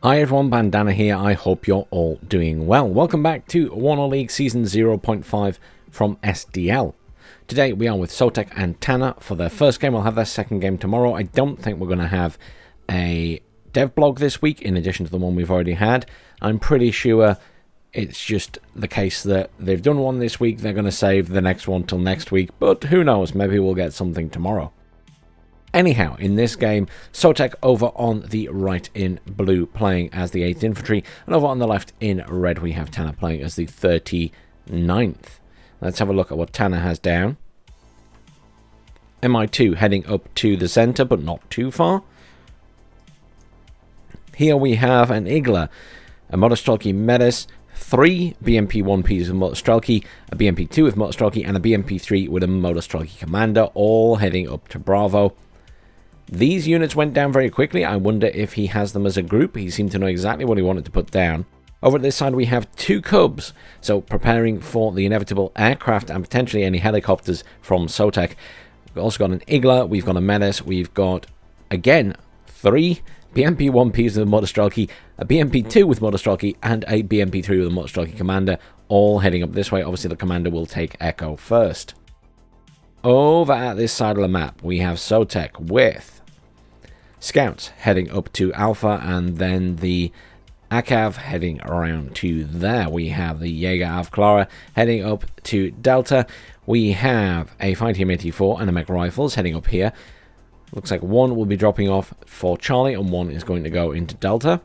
Hi everyone, Bandanner here. I hope you're all doing well. Welcome back to WARNO League Season 0.5 from SDL. Today we are with Sotek and Tanner for their first game. We'll have their second game tomorrow. I don't think we're going to have a dev blog this week in addition to the one we've already had. I'm pretty sure it's just the case that they've done one this week. They're going to save the next one till next week, but who knows, maybe we'll get something tomorrow. Anyhow, in this game, Sotek over on the right in blue playing as the 8th Infantry, and over on the left in red we have Tanner playing as the 39th. Let's have a look at what Tanner has down. MI2 heading up to the center, but not too far. Here we have an Igla, a Motostrelki Medis, 3 BMP 1Ps with Motostrelki, a BMP 2 with Motostrelki, and a BMP 3 with a Motostrelki Commander, all heading up to Bravo. These units went down very quickly. I wonder if he has them as a group. He seemed to know exactly what he wanted to put down. Over at this side we have 2 Cubs, so preparing for the inevitable aircraft and potentially any helicopters from Sotek. We've also got an Igla, we've got a Menace, we've got, again, 3 BMP 1Ps with Motostrelki, a BMP 2 with Motostrelki, and a BMP 3 with a Motostrelki Commander, all heading up this way. Obviously the Commander will take Echo first. Over at this side of the map we have Sotek with Scouts heading up to Alpha, and then the Akav heading around to there. We have the Jaeger Av Clara heading up to Delta. We have a Fighting M84 and a Mech Rifles heading up here. Looks like one will be dropping off for Charlie and one is going to go into Delta.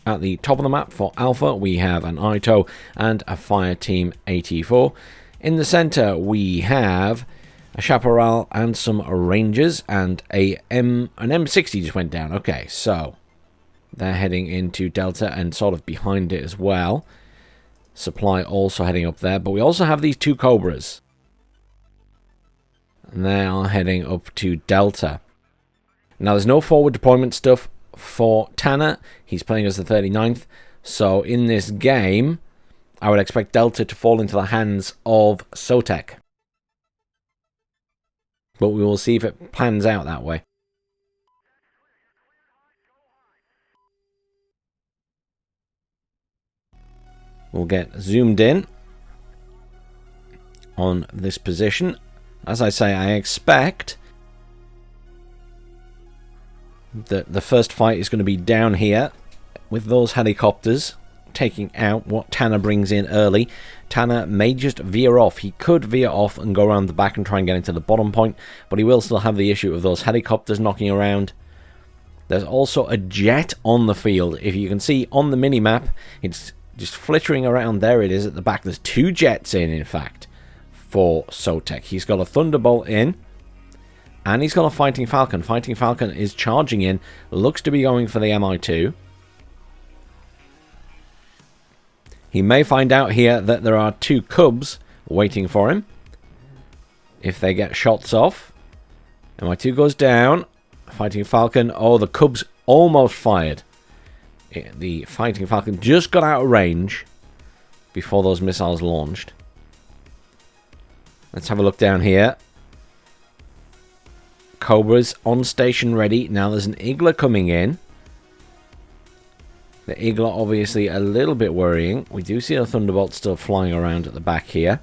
At the top of the map for Alpha we have an Ito and a Fireteam 84. In the center we have a Chaparral and some Rangers, and an M60 just went down. Okay, so they're heading into Delta and sort of behind it as well. Supply also heading up there, but we also have these 2 Cobras. And they are heading up to Delta. Now there's no forward deployment stuff for Tanner. He's playing as the 39th, so in this game I would expect Delta to fall into the hands of Sotek. But we will see if it plans out that way. We'll get zoomed in on this position. As I say, I expect that the first fight is going to be down here with those helicopters taking out what Tanner brings in early. Tanner may just veer off. He could veer off and go around the back and try and get into the bottom point, but he will still have the issue of those helicopters knocking around. There's also a jet on the field. If you can see on the mini-map, it's just flittering around. There it is at the back. There's 2 jets in fact, for Sotek. He's got a Thunderbolt in, and he's got a Fighting Falcon. Fighting Falcon is charging in, looks to be going for the MI2. He may find out here that there are 2 Cubs waiting for him. If they get shots off, MI2 goes down. Fighting Falcon, oh, the Cubs almost fired. The Fighting Falcon just got out of range before those missiles launched. Let's have a look down here. Cobras on station ready. Now there's an Igla coming in. The Igla obviously a little bit worrying. We do see a Thunderbolt still flying around at the back here.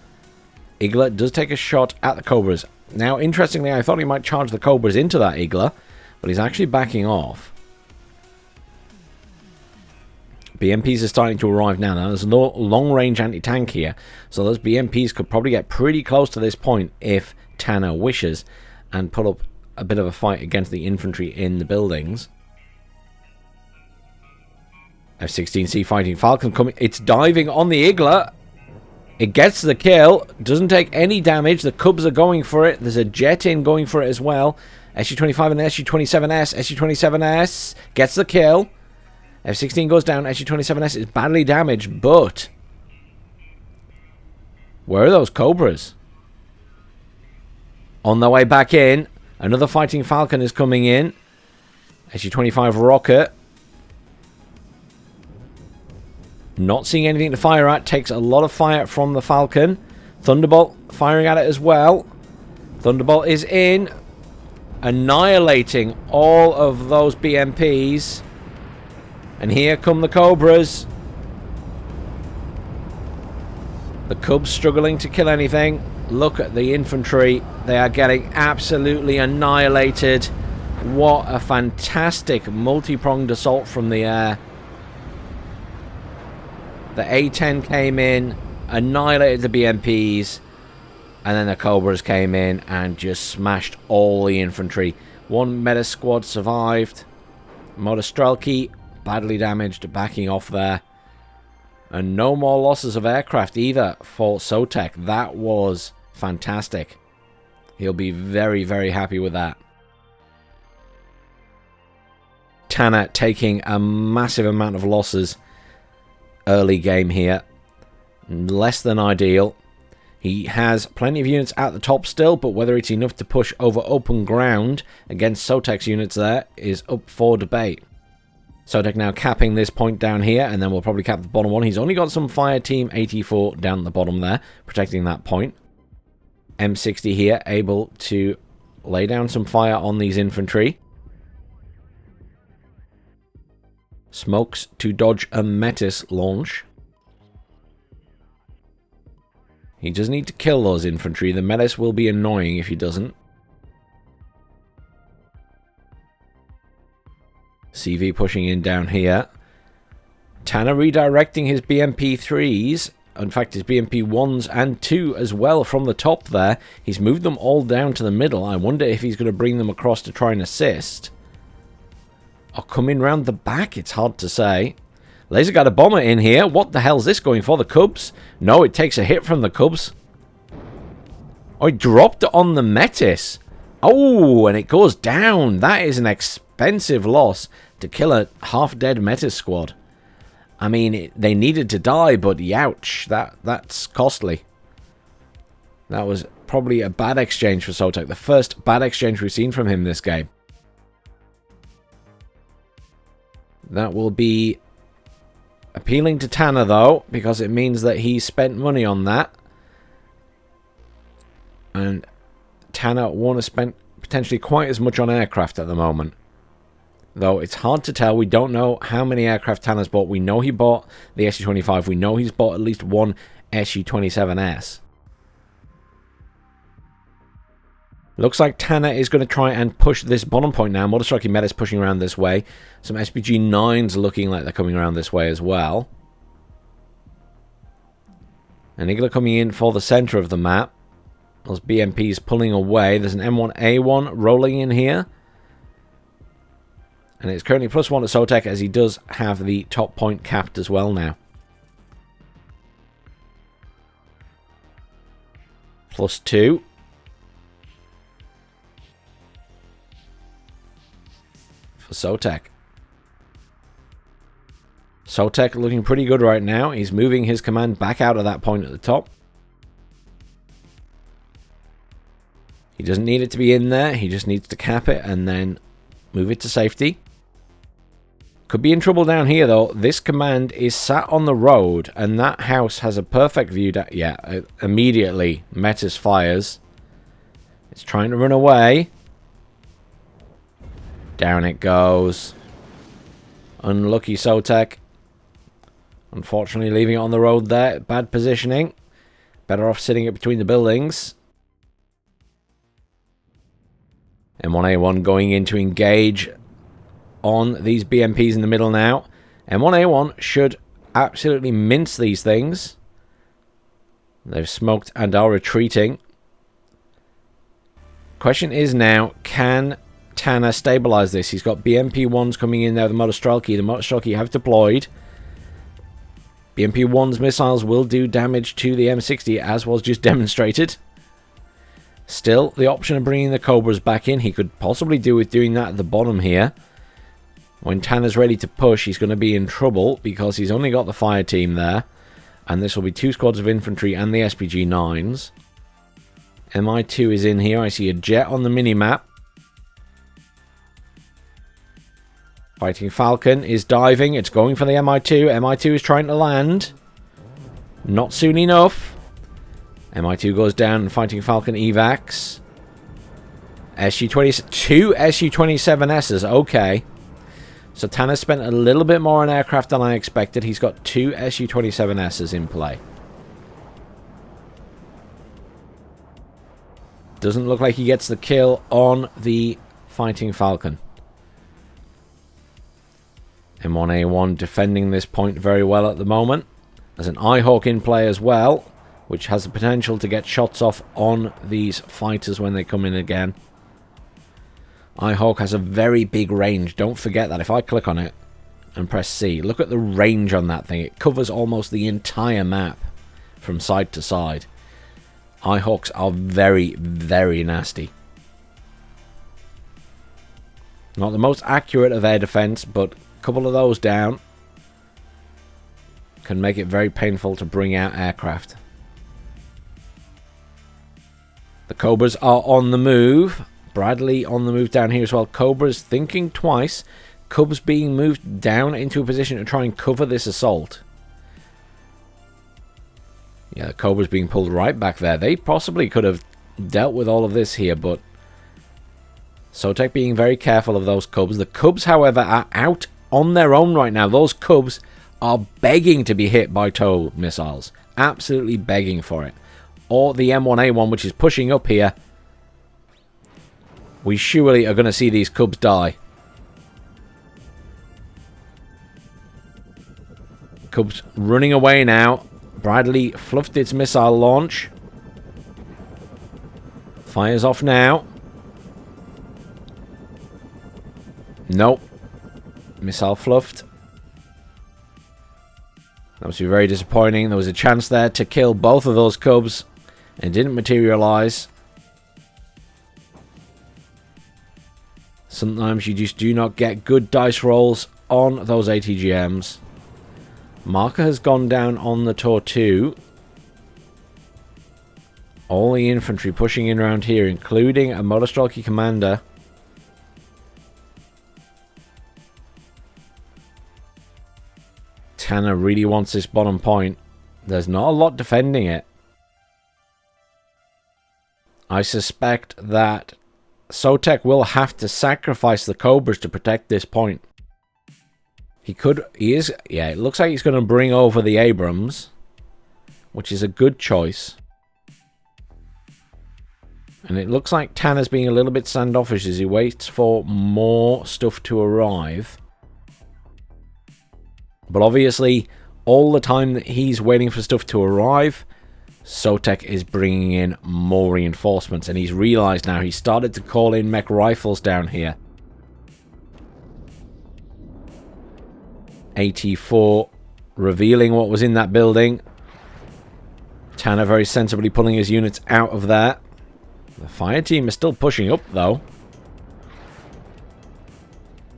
Igla does take a shot at the Cobras. Now, interestingly, I thought he might charge the Cobras into that Igla, but he's actually backing off. BMPs are starting to arrive now. Now, there's no long-range anti-tank here, so those BMPs could probably get pretty close to this point if Tanner wishes, and put up a bit of a fight against the infantry in the buildings. F-16C Fighting Falcon coming. It's diving on the Igla. It gets the kill. Doesn't take any damage. The Cubs are going for it. There's a jet in going for it as well. SU-25 and SU-27S. SU-27S gets the kill. F-16 goes down. SU-27S is badly damaged, but where are those Cobras? On their way back in. Another Fighting Falcon is coming in. SU-25 rocket. Not seeing anything to fire at. Takes a lot of fire from the Falcon. Thunderbolt firing at it as well. Thunderbolt is in. Annihilating all of those BMPs. And here come the Cobras. The Cubs struggling to kill anything. Look at the infantry. They are getting absolutely annihilated. What a fantastic multi-pronged assault from the air. The A-10 came in, annihilated the BMPs, and then the Cobras came in and just smashed all the infantry. One meta squad survived. Motostrelki badly damaged, backing off there. And no more losses of aircraft either for Sotek. That was fantastic. He'll be very, very happy with that. Tanner taking a massive amount of losses early game here. Less than ideal. He has plenty of units at the top still, but whether it's enough to push over open ground against Sotek's units there is up for debate. Sotek now capping this point down here, and then we'll probably cap the bottom one. He's only got some fire team 84 down at the bottom there, protecting that point. M60 here, able to lay down some fire on these infantry. Smokes to dodge a Metis launch. He does need to kill those infantry. The Metis will be annoying if he doesn't. CV pushing in down here. Tanner redirecting his BMP-3s. In fact, his BMP-1s and 2 as well from the top there. He's moved them all down to the middle. I wonder if he's going to bring them across to try and assist. Or come in round the back. It's hard to say. Laser got a bomber in here. What the hell is this going for? The Cubs? No, it takes a hit from the Cubs. Oh, he dropped it on the Metis. Oh, and it goes down. That is an expensive loss to kill a half-dead Metis squad. I mean, they needed to die, but youch, that's costly. That was probably a bad exchange for Sotek. The first bad exchange we've seen from him this game. That will be appealing to Tanner, though, because it means that he spent money on that. And Tanner won't have spent potentially quite as much on aircraft at the moment. Though it's hard to tell. We don't know how many aircraft Tanner's bought. We know he bought the Su-25. We know he's bought at least one Su-27S. Looks like Tanner is going to try and push this bottom point now. Motostrelki Metis pushing around this way. Some SPG-9s looking like they're coming around this way as well. An Igla coming in for the center of the map. Those BMPs pulling away. There's an M1A1 rolling in here. And it's currently +1 to Sotek, as he does have the top point capped as well now. +2. For Sotek. Sotek looking pretty good right now. He's moving his command back out of that point at the top. He doesn't need it to be in there. He just needs to cap it and then move it to safety. Could be in trouble down here, though. This command is sat on the road, and that house has a perfect view. Yeah, immediately Metis fires. It's trying to run away. Down it goes. Unlucky Sotek. Unfortunately, leaving it on the road there. Bad positioning. Better off sitting it between the buildings. M1A1 going in to engage on these BMPs in the middle now. M1A1 should absolutely mince these things. They've smoked and are retreating. Question is now, can Tanner stabilize this? He's got BMP-1s coming in there, the Motostrelki. The Motostrelki have deployed. BMP-1's missiles will do damage to the M60, as was just demonstrated. Still, the option of bringing the Cobras back in, he could possibly do with doing that at the bottom here. When Tanner's ready to push, he's going to be in trouble because he's only got the fire team there. And this will be 2 squads of infantry and the SPG-9s. MI2 is in here. I see a jet on the mini-map. Fighting Falcon is diving. It's going for the MI2. MI2 is trying to land. Not soon enough. MI2 goes down and Fighting Falcon evacs. SU-20, 2 Su-27Ss. Okay. So Tanner spent a little bit more on aircraft than I expected. He's got 2 Su-27Ss in play. Doesn't look like he gets the kill on the Fighting Falcon. M1A1 defending this point very well at the moment. There's an I-Hawk in play as well, which has the potential to get shots off on these fighters when they come in again. I-Hawk has a very big range. Don't forget that. If I click on it and press C, look at the range on that thing. It covers almost the entire map from side to side. I-Hawks are very, very nasty. Not the most accurate of air defense, but a couple of those down can make it very painful to bring out aircraft. The Cobras are on the move. Bradley on the move down here as well. Cobra's thinking twice. Cubs being moved down into a position to try and cover this assault. Yeah, the Cobra's being pulled right back there. They possibly could have dealt with all of this here, but Sotek being very careful of those Cubs. The Cubs, however, are out on their own right now. Those Cubs are begging to be hit by TOW missiles. Absolutely begging for it. Or the M1A1, which is pushing up here. We surely are going to see these Cubs die. Cubs running away now. Bradley fluffed its missile launch. Fires off now. Nope. Missile fluffed. That was very disappointing. There was a chance there to kill both of those Cubs. And it didn't materialize. Sometimes you just do not get good dice rolls on those ATGMs. Marker has gone down on the Tor 2. All the infantry pushing in around here, including a Motostrelky commander. Tanner really wants this bottom point. There's not a lot defending it. I suspect that Sotek will have to sacrifice the Cobras to protect this point. Yeah, it looks like he's going to bring over the Abrams, which is a good choice. And it looks like Tanner's being a little bit standoffish as he waits for more stuff to arrive. But obviously, all the time that he's waiting for stuff to arrive, Sotek is bringing in more reinforcements, and he's realized now he's started to call in mech rifles down here. AT4 revealing what was in that building. Tanner very sensibly pulling his units out of there. The fire team is still pushing up though.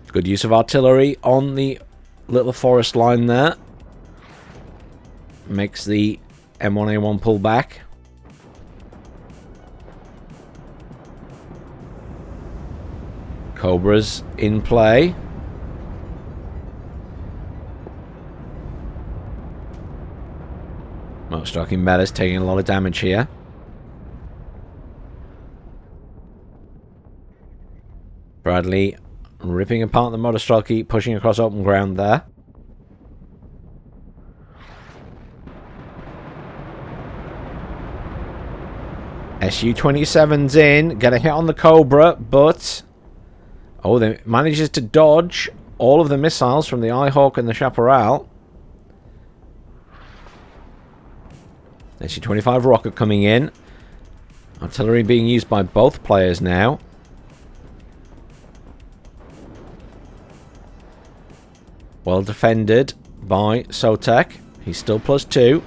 Good use of artillery on the little forest line there. Makes the M1A1 pull back. Cobras in play. Motostrelky Meta's taking a lot of damage here. Bradley ripping apart the Motostrelky, pushing across open ground there. Su-27's in, get a hit on the Cobra, but oh, they manages to dodge all of the missiles from the I-Hawk and the Chaparral. Su-25 rocket coming in. Artillery being used by both players now. Well defended by Sotek. He's still +2.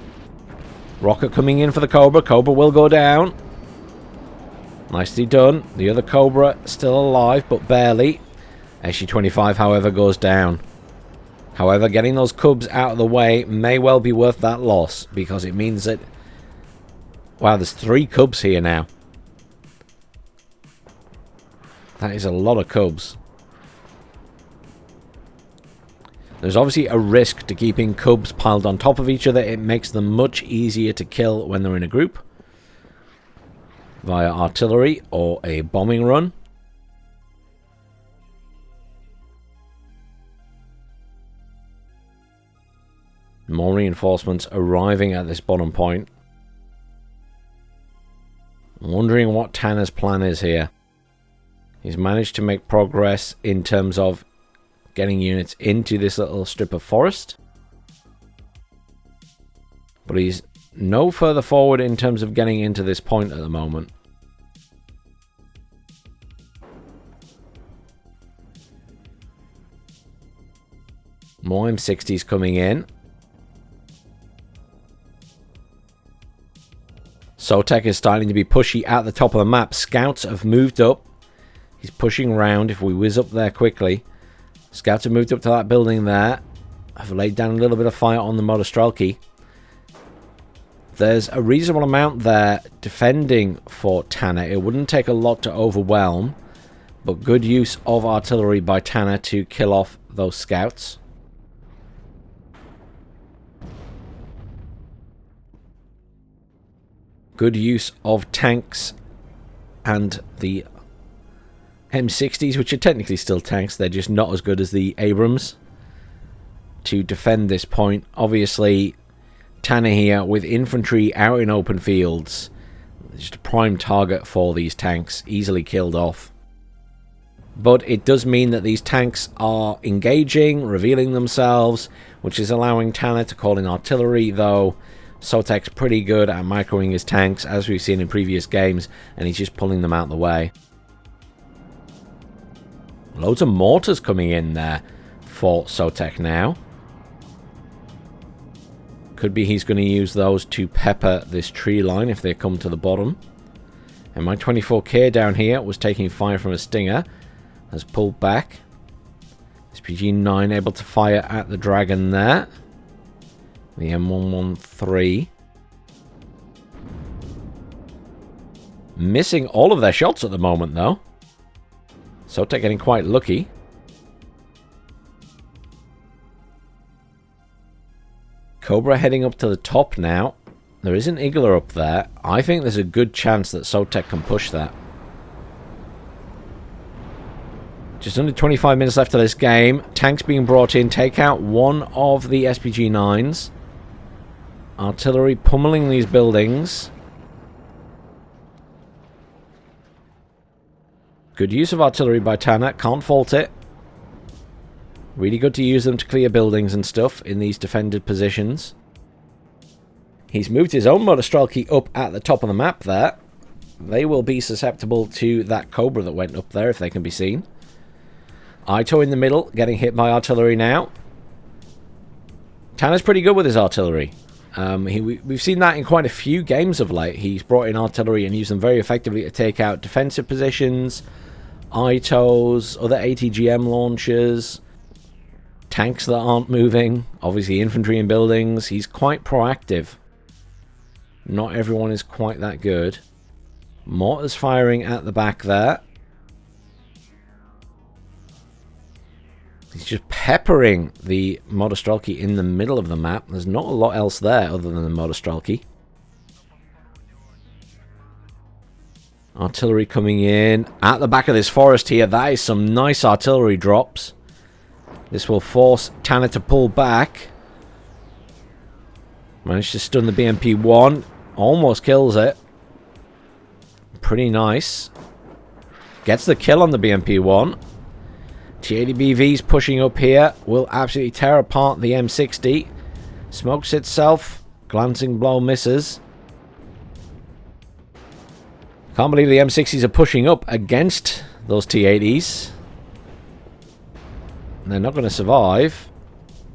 Rocket coming in for the Cobra. Cobra will go down. Nicely done. The other Cobra still alive, but barely. Su-25, however, goes down. However, getting those Cubs out of the way may well be worth that loss, because it means that... Wow, there's 3 Cubs here now. That is a lot of Cubs. There's obviously a risk to keeping Cubs piled on top of each other. It makes them much easier to kill when they're in a group. Via artillery or a bombing run. More reinforcements arriving at this bottom point. I'm wondering what Tanner's plan is here. He's managed to make progress in terms of getting units into this little strip of forest. But he's no further forward in terms of getting into this point at the moment. More M60s coming in. Sotek is starting to be pushy at the top of the map. Scouts have moved up. He's pushing around. If we whiz up there quickly. Scouts have moved up to that building there. I've laid down a little bit of fire on the Motostrelki. There's a reasonable amount there defending for Tanner. It wouldn't take a lot to overwhelm. But good use of artillery by Tanner to kill off those scouts. Good use of tanks and the M60s, which are technically still tanks. They're just not as good as the Abrams to defend this point. Obviously, Tanner here with infantry out in open fields. Just a prime target for these tanks. Easily killed off. But it does mean that these tanks are engaging, revealing themselves, which is allowing Tanner to call in artillery, though Sotek's pretty good at microing his tanks, as we've seen in previous games, and he's just pulling them out of the way. Loads of mortars coming in there for Sotek now. Could be he's going to use those to pepper this tree line if they come to the bottom. And my 24K down here was taking fire from a Stinger. Has pulled back. SPG-9 able to fire at the dragon there. The M113. Missing all of their shots at the moment, though. Sotek getting quite lucky. Cobra heading up to the top now. There is an Igler up there. I think there's a good chance that Sotek can push that. Just under 25 minutes left of this game. Tanks being brought in. Take out one of the SPG-9s. Artillery pummeling these buildings. Good use of artillery by Tanner. Can't fault it. Really good to use them to clear buildings and stuff in these defended positions. He's moved his own Motostrelki up at the top of the map there. They will be susceptible to that Cobra that went up there if they can be seen. Ito in the middle, getting hit by artillery now. Tanner's pretty good with his artillery. We've seen that in quite a few games of late. He's brought in artillery and used them very effectively to take out defensive positions, Itos, other ATGM launchers, tanks that aren't moving, obviously infantry in buildings. He's quite proactive. Not everyone is quite that good. Mortars firing at the back there. He's just peppering the Motostrelki in the middle of the map. There's not a lot else there other than the Motostrelki. Artillery coming in at the back of this forest here. That is some nice artillery drops. This will force Tanner to pull back. Managed to stun the BMP-1. Almost kills it. Pretty nice. Gets the kill on the BMP-1. T-80BV's pushing up here. Will absolutely tear apart the M60. Smokes itself. Glancing blow misses. Can't believe the M60s are pushing up against those T-80s. They're not going to survive.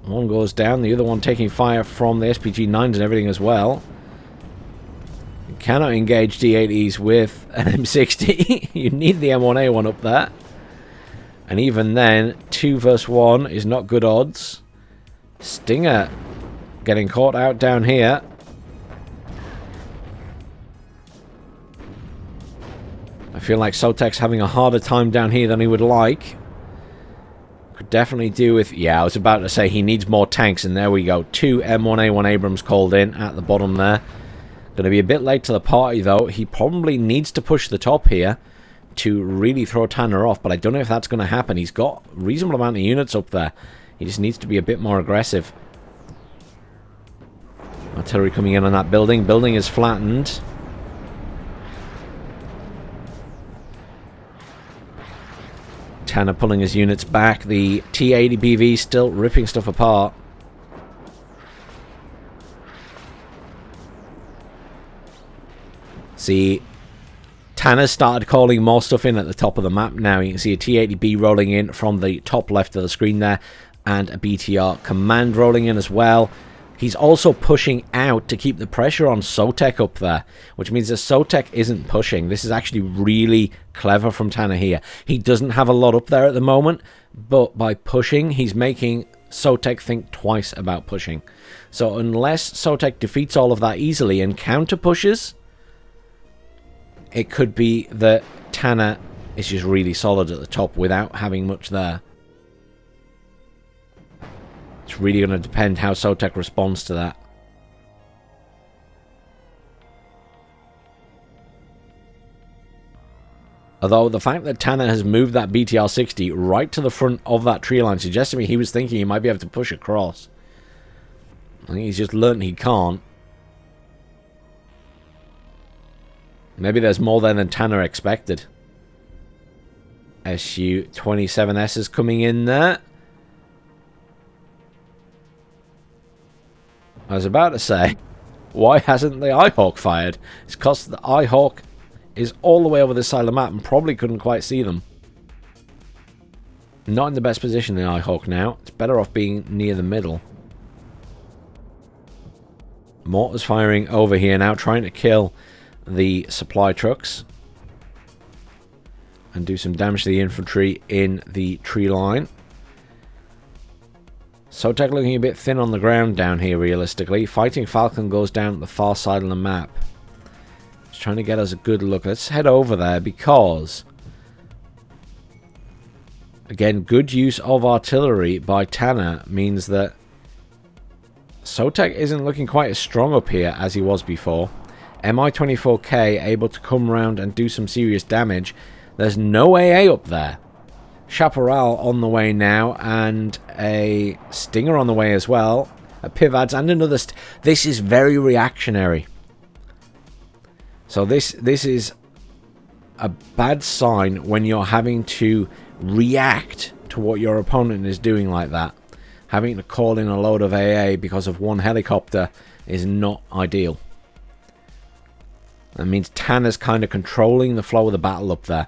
One goes down. The other one taking fire from the SPG-9s and everything as well. You cannot engage T-80s with an M60. You need the M1A1 up there. And even then, 2 versus 1 is not good odds. Stinger getting caught out down here. I feel like Sotek's having a harder time down here than he would like. Could definitely do with... Yeah, I was about to say he needs more tanks, and there we go. 2 M1A1 Abrams called in at the bottom there. Going to be a bit late to the party, though. He probably needs to push the top here to really throw Tanner off, but I don't know if that's going to happen. He's got a reasonable amount of units up there. He just needs to be a bit more aggressive. Artillery coming in on that building. Building is flattened. Tanner pulling his units back. The T-80 BV still ripping stuff apart. See, Tanner started calling more stuff in at the top of the map now. You can see a T-80B rolling in from the top left of the screen there, and a BTR command rolling in as well. He's also pushing out to keep the pressure on Sotek up there, which means that Sotek isn't pushing. This is actually really clever from Tanner here. He doesn't have a lot up there at the moment, but by pushing, he's making Sotek think twice about pushing. So unless Sotek defeats all of that easily and counter pushes, it could be that Tanner is just really solid at the top without having much there. It's really going to depend how Sotek responds to that. Although the fact that Tanner has moved that BTR-60 right to the front of that tree line suggests to me he was thinking he might be able to push across. I think he's just learned he can't. Maybe there's more there than Tanner expected. Su-27S is coming in there. I was about to say, why hasn't the I-Hawk fired? It's because the I-Hawk is all the way over this side of the map and probably couldn't quite see them. Not in the best position, the I-Hawk now. It's better off being near the middle. Mortars firing over here now, trying to kill the supply trucks and do some damage to the infantry in the tree line. Sotek looking a bit thin on the ground down here, realistically. Fighting Falcon goes down at the far side of the map. Just trying to get us a good look. Let's head over there because, again, good use of artillery by Tanner means that Sotek isn't looking quite as strong up here as he was before. Mi-24K able to come around and do some serious damage. There's no AA up there. Chaparral on the way now, and a Stinger on the way as well. A Pivads and another... This is very reactionary. So this is a bad sign when you're having to react to what your opponent is doing like that. Having to call in a load of AA because of one helicopter is not ideal. That means Tanner's kind of controlling the flow of the battle up there.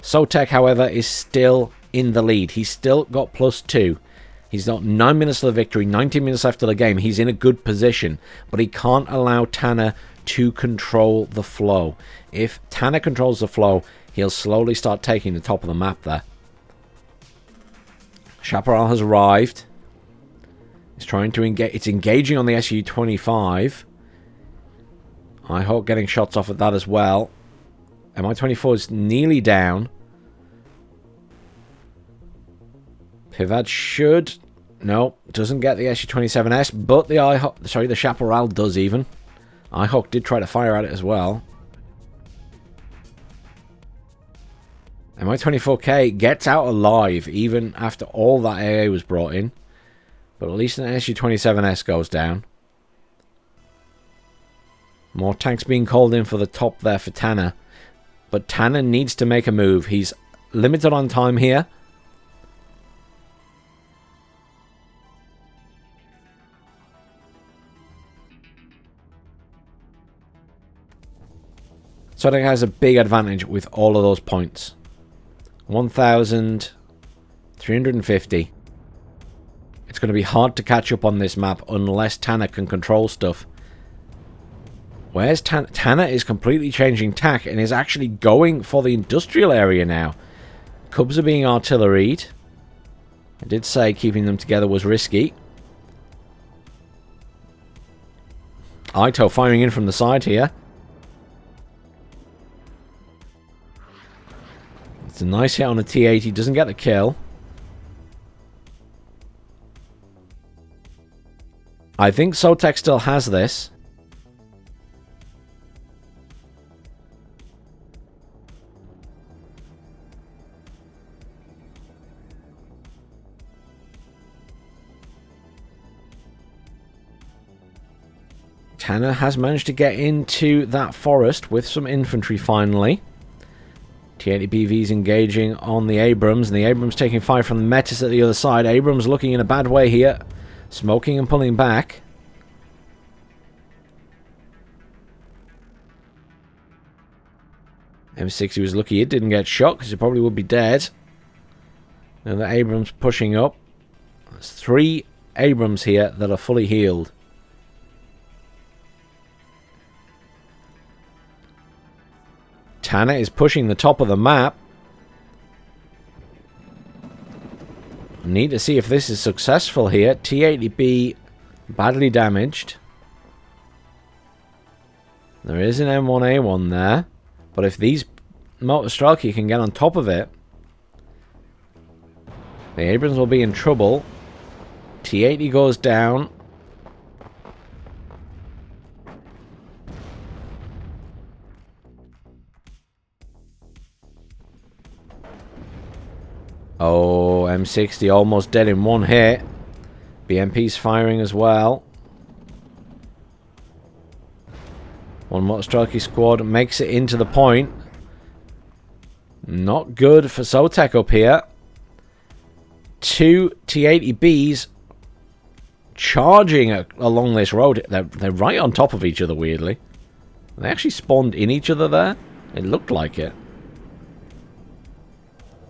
Sotek, however, is still in the lead. He's still got +2. He's got 9 minutes to the victory, 19 minutes left of the game. He's in a good position, but he can't allow Tanner to control the flow. If Tanner controls the flow, he'll slowly start taking the top of the map there. Chaparral has arrived. It's trying to engage. It's engaging on the Su-25. I-Hawk getting shots off at that as well. Mi-24 is nearly down. Pivad should... No, doesn't get the Su-27S, but the I-Hawk... Sorry, the Chaparral does even. I-Hawk did try to fire at it as well. Mi-24K gets out alive even after all that AA was brought in. But at least an Su-27S goes down. More tanks being called in for the top there for Tanner. But Tanner needs to make a move. He's limited on time here. Sotek has a big advantage with all of those points. 1,350. It's going to be hard to catch up on this map unless Tanner can control stuff. Where's Tanner? Tanner is completely changing tack and is actually going for the industrial area now. Cubs are being artilleried. I did say keeping them together was risky. Ito firing in from the side here. It's a nice hit on a T-80. Doesn't get the kill. I think Sotek still has this. Tanner has managed to get into that forest with some infantry finally. T80 BV's engaging on the Abrams, and the Abrams taking fire from the Metis at the other side. Abrams looking in a bad way here, smoking and pulling back. M60 was lucky it didn't get shot, because he probably would be dead. And the Abrams pushing up. There's 3 Abrams here that are fully healed. Tanner is pushing the top of the map. Need to see if this is successful here. T80B badly damaged. There is an M1A1 there. But if these Motor Strelky can get on top of it, the Abrams will be in trouble. T80 goes down. Oh, M60 almost dead in one hit. BMP's firing as well. One Motor Strelky squad makes it into the point. Not good for Sotek up here. 2 T80Bs charging along this road. They're right on top of each other, weirdly. They actually spawned in each other there. It looked like it.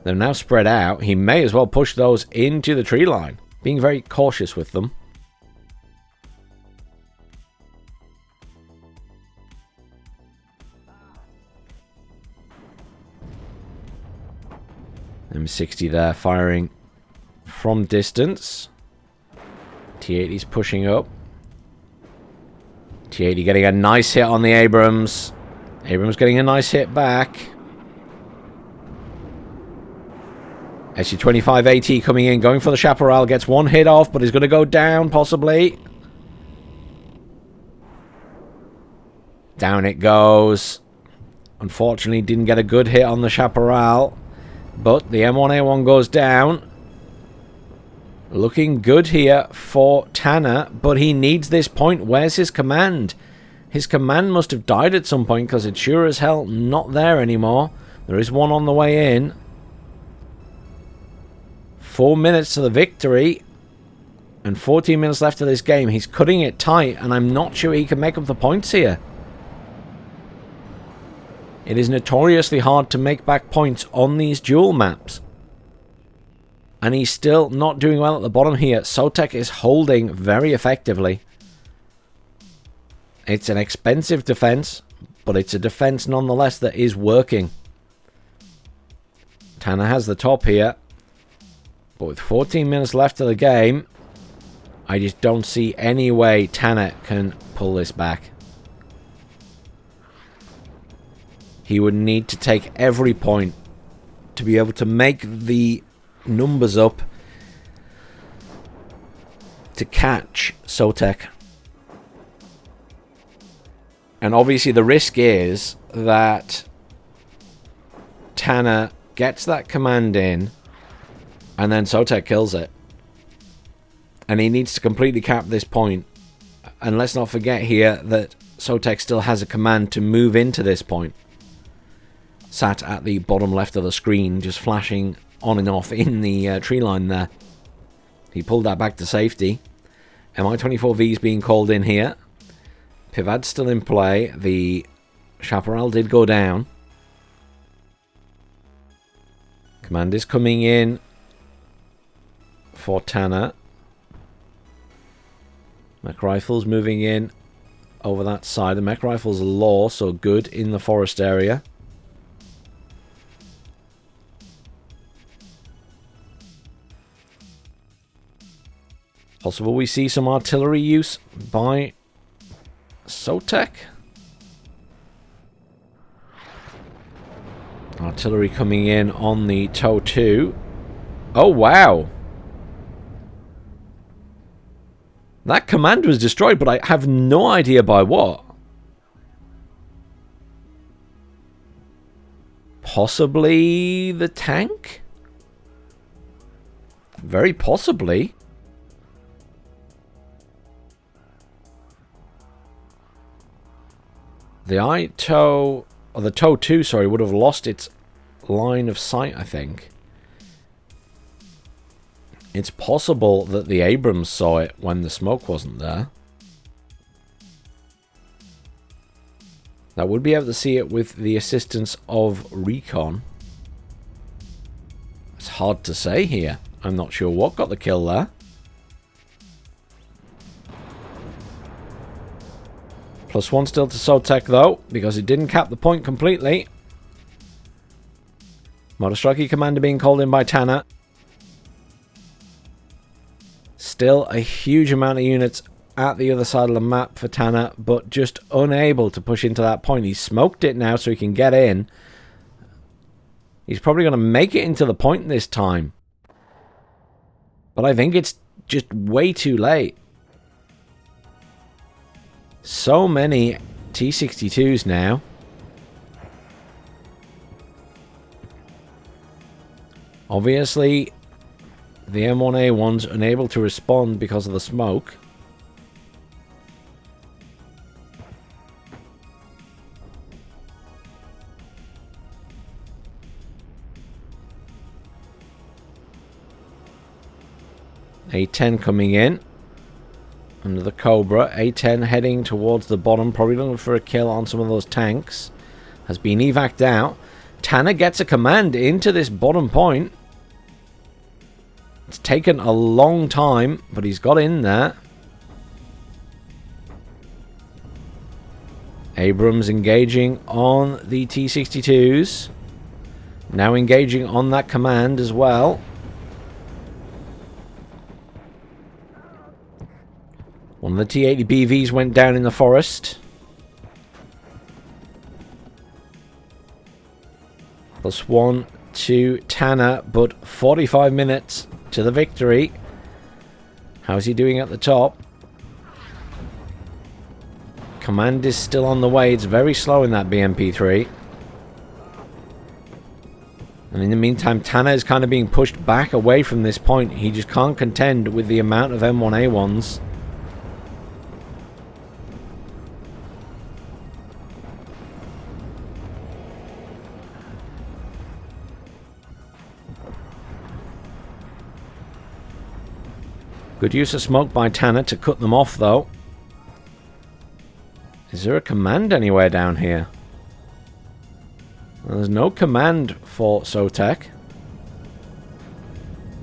They're now spread out. He may as well push those into the tree line. Being very cautious with them. M60 there firing from distance. T80's pushing up. T80 getting a nice hit on the Abrams. Abrams getting a nice hit back. SU-25AT coming in, going for the Chaparral. Gets one hit off, but he's going to go down, possibly. Down it goes. Unfortunately, didn't get a good hit on the Chaparral. But the M1A1 goes down. Looking good here for Tanner, but he needs this point. Where's his command? His command must have died at some point, because it's sure as hell not there anymore. There is one on the way in. 4 minutes to the victory. And 14 minutes left of this game. He's cutting it tight, and I'm not sure he can make up the points here. It is notoriously hard to make back points on these duel maps. And he's still not doing well at the bottom here. Sotek is holding very effectively. It's an expensive defense, but it's a defense nonetheless that is working. Tanner has the top here. But with 14 minutes left of the game, I just don't see any way Tanner can pull this back. He would need to take every point to be able to make the numbers up to catch Sotek. And obviously the risk is that Tanner gets that command in and then Sotek kills it. And he needs to completely cap this point. And let's not forget here that Sotek still has a command to move into this point. Sat at the bottom left of the screen, just flashing on and off in the tree line there. He pulled that back to safety. Mi-24V is being called in here. Pivad's still in play. The Chaparral did go down. Command is coming in for Tanner. Mech Rifle's moving in over that side. The Mech Rifle's low, so good in the forest area. Possible we see some artillery use by Sotek. Artillery coming in on the TOW 2. Oh, wow. That command was destroyed, but I have no idea by what. Possibly the tank? Very possibly. The I-TOW, or the TOW 2, sorry, would have lost its line of sight, I think. It's possible that the Abrams saw it when the smoke wasn't there. That would be able to see it with the assistance of recon. It's hard to say here. I'm not sure what got the kill there. +1 still to Sotek though, because it didn't cap the point completely. Motostrelki Commander being called in by Tanner. Still a huge amount of units at the other side of the map for Tanner, but just unable to push into that point. He's smoked it now so he can get in. He's probably going to make it into the point this time. But I think it's just way too late. So many T-62s now. Obviously, the M1A1's unable to respond because of the smoke. A10 coming in. Under the Cobra. A10 heading towards the bottom. Probably looking for a kill on some of those tanks. Has been evac'd out. Tanner gets a command into this bottom point. It's taken a long time, but he's got in there. Abrams engaging on the T-62s. Now engaging on that command as well. One of the T-80 BVs went down in the forest. +1 to Tanner, but 45 minutes to the victory. How's he doing at the top? Command is still on the way. It's very slow in that BMP-3. And in the meantime, Tanner is kind of being pushed back away from this point. He just can't contend with the amount of M1A1s. Good use of smoke by Tanner to cut them off, though. Is there a command anywhere down here? Well, there's no command for Sotek.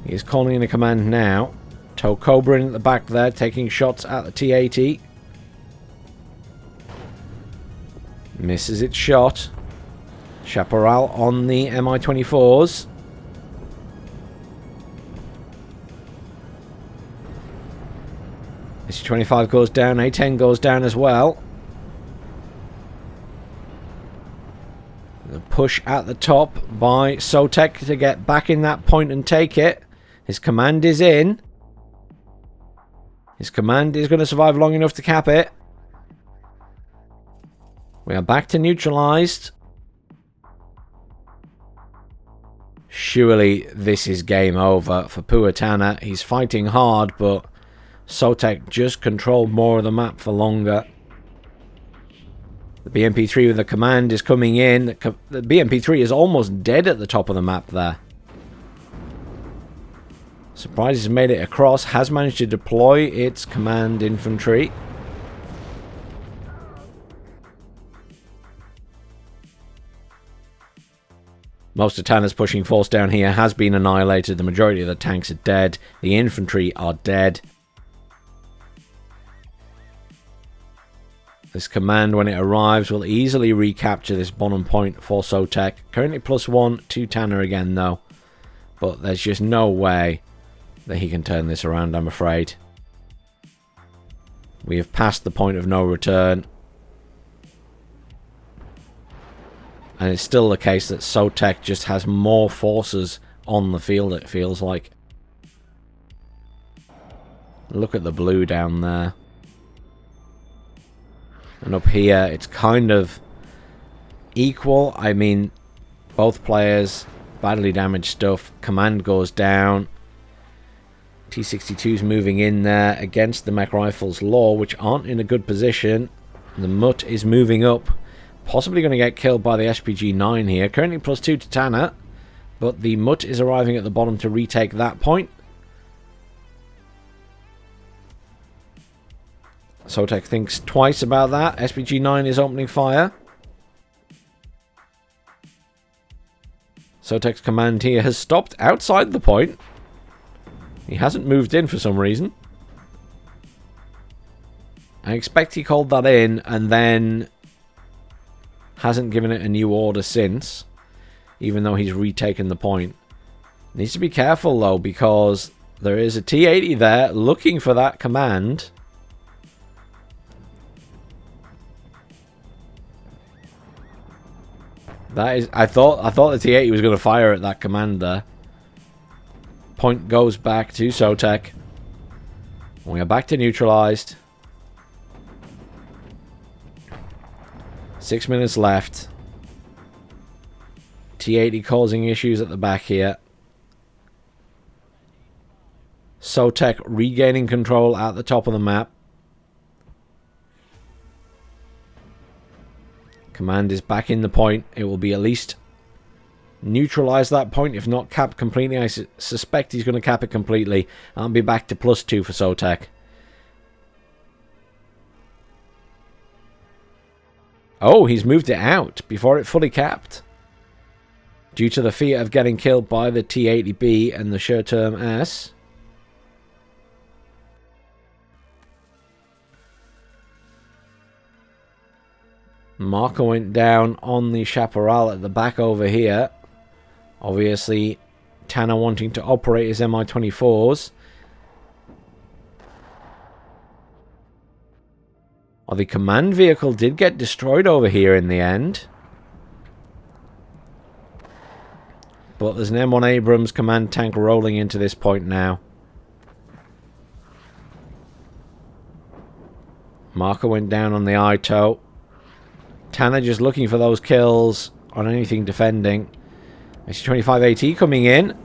He's calling in a command now. TOW Cobra in at the back there, taking shots at the T-80. Misses its shot. Chaparral on the Mi-24s. SU-25 goes down, A-10 goes down as well. The push at the top by Sotek to get back in that point and take it. His command is in. His command is going to survive long enough to cap it. We are back to neutralized. Surely this is game over for P.Uri.Tanner. He's fighting hard, but Sotek just controlled more of the map for longer. The BMP-3 with the command is coming in. The BMP-3 is almost dead at the top of the map there. Surprise has made it across. Has managed to deploy its command infantry. Most of Tanner's pushing force down here has been annihilated. The majority of the tanks are dead. The infantry are dead. This command, when it arrives, will easily recapture this bottom point for Sotek. Currently +1 to Tanner again, though. But there's just no way that he can turn this around, I'm afraid. We have passed the point of no return. And it's still the case that Sotek just has more forces on the field, it feels like. Look at the blue down there. And up here, it's kind of equal. I mean, both players, badly damaged stuff. Command goes down. T-62's moving in there against the mech rifles law, which aren't in a good position. The Mutt is moving up Possibly going to get killed by the SPG-9 here. Currently +2 to Tanner. But the Mutt is arriving at the bottom to retake that point. Sotek thinks twice about that. SPG-9 is opening fire. Sotek's command here has stopped outside the point. He hasn't moved in for some reason. I expect he called that in and then hasn't given it a new order since, even though he's retaken the point. Needs to be careful though, because there is a T-80 there looking for that command. That is, I thought the T-80 was going to fire at that command there. Point goes back to Sotek. We are back to neutralized. 6 minutes left. T-80 causing issues at the back here. Sotek regaining control at the top of the map. Command is back in the point. It will be at least neutralize that point, if not cap completely. I suspect he's going to cap it completely. I'll be back to +2 for Sotek. Oh, he's moved it out before it fully capped. Due to the fear of getting killed by the T-80B and the short-term S. Marker went down on the Chaparral at the back over here. Obviously, Tanner wanting to operate his Mi-24s. Oh, the command vehicle did get destroyed over here in the end. But there's an M1 Abrams command tank rolling into this point now. Marker went down on the I-tow. Tanner just looking for those kills on anything defending. SC-25AT coming in.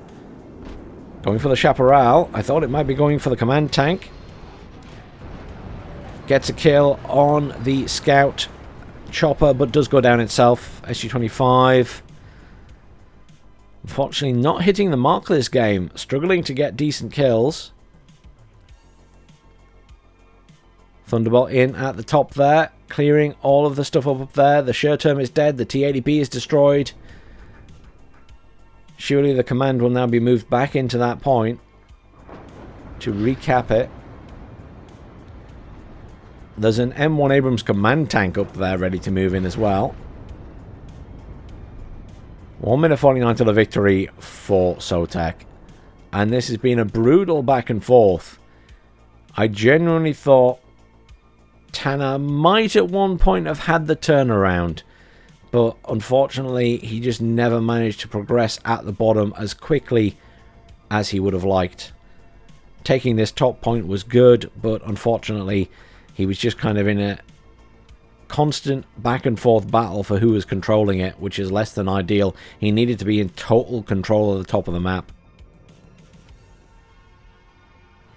Going for the Chaparral. I thought it might be going for the command tank. Gets a kill on the scout chopper, but does go down itself. SC-25. Unfortunately not hitting the mark this game. Struggling to get decent kills. Thunderbolt in at the top there. Clearing all of the stuff up there. The Sherterm is dead. The T-80B is destroyed. Surely the command will now be moved back into that point to recap it. There's an M1 Abrams command tank up there ready to move in as well. 1 minute 49 to the victory for Sotek. And this has been a brutal back and forth. I genuinely thought Tanner might at one point have had the turnaround, but unfortunately he just never managed to progress at the bottom as quickly as he would have liked. Taking this top point was good, but unfortunately he was just kind of in a constant back and forth battle for who was controlling it, which is less than ideal. He needed to be in total control of the top of the map.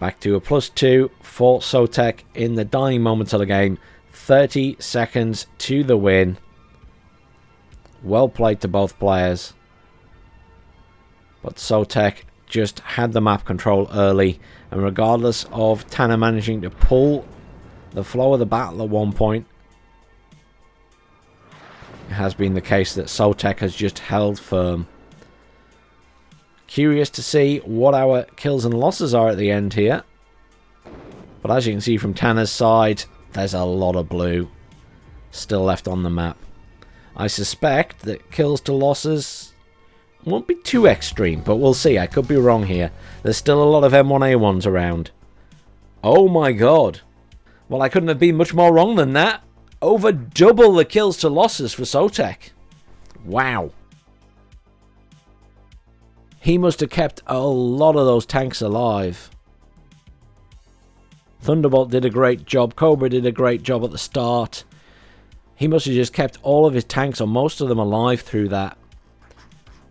Back to a +2 for Sotek in the dying moments of the game. 30 seconds to the win. Well played to both players. But Sotek just had the map control early. And regardless of Tanner managing to pull the flow of the battle at one point, it has been the case that Sotek has just held firm. Curious to see what our kills and losses are at the end here. But as you can see from Tanner's side, there's a lot of blue still left on the map. I suspect that kills to losses won't be too extreme, but we'll see. I could be wrong here. There's still a lot of M1A1s around. Oh my god. Well, I couldn't have been much more wrong than that. Over double the kills to losses for Sotek. Wow. He must have kept a lot of those tanks alive. Thunderbolt did a great job. Cobra did a great job at the start. He must have just kept all of his tanks, or most of them, alive through that.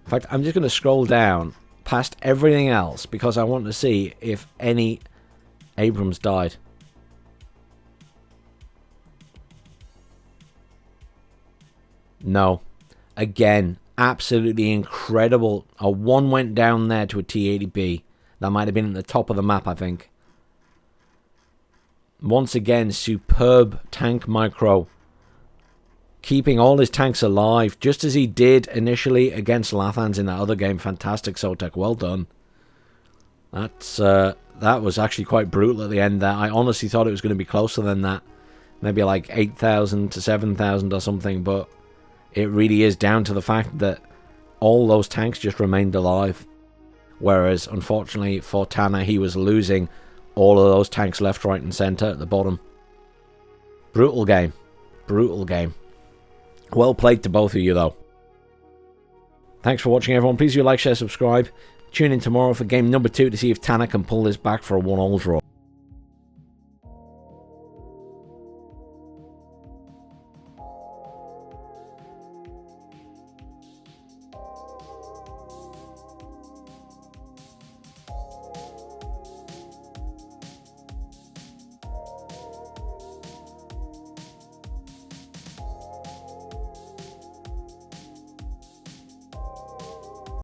In fact, I'm just going to scroll down past everything else because I want to see if any Abrams died. No. Again, absolutely incredible. A 1 went down there to a T80B. That might have been at the top of the map, I think. Once again, superb tank micro. Keeping all his tanks alive, just as he did initially against Lathans in that other game. Fantastic, Sotek. Well done. That was actually quite brutal at the end there. I honestly thought it was going to be closer than that. Maybe like 8,000 to 7,000 or something, but it really is down to the fact that all those tanks just remained alive. Whereas, unfortunately for Tanner, he was losing all of those tanks left, right and centre at the bottom. Brutal game. Brutal game. Well played to both of you, though. Thanks for watching, everyone. Please do like, share, subscribe. Tune in tomorrow for game number 2 to see if Tanner can pull this back for a 1-all draw.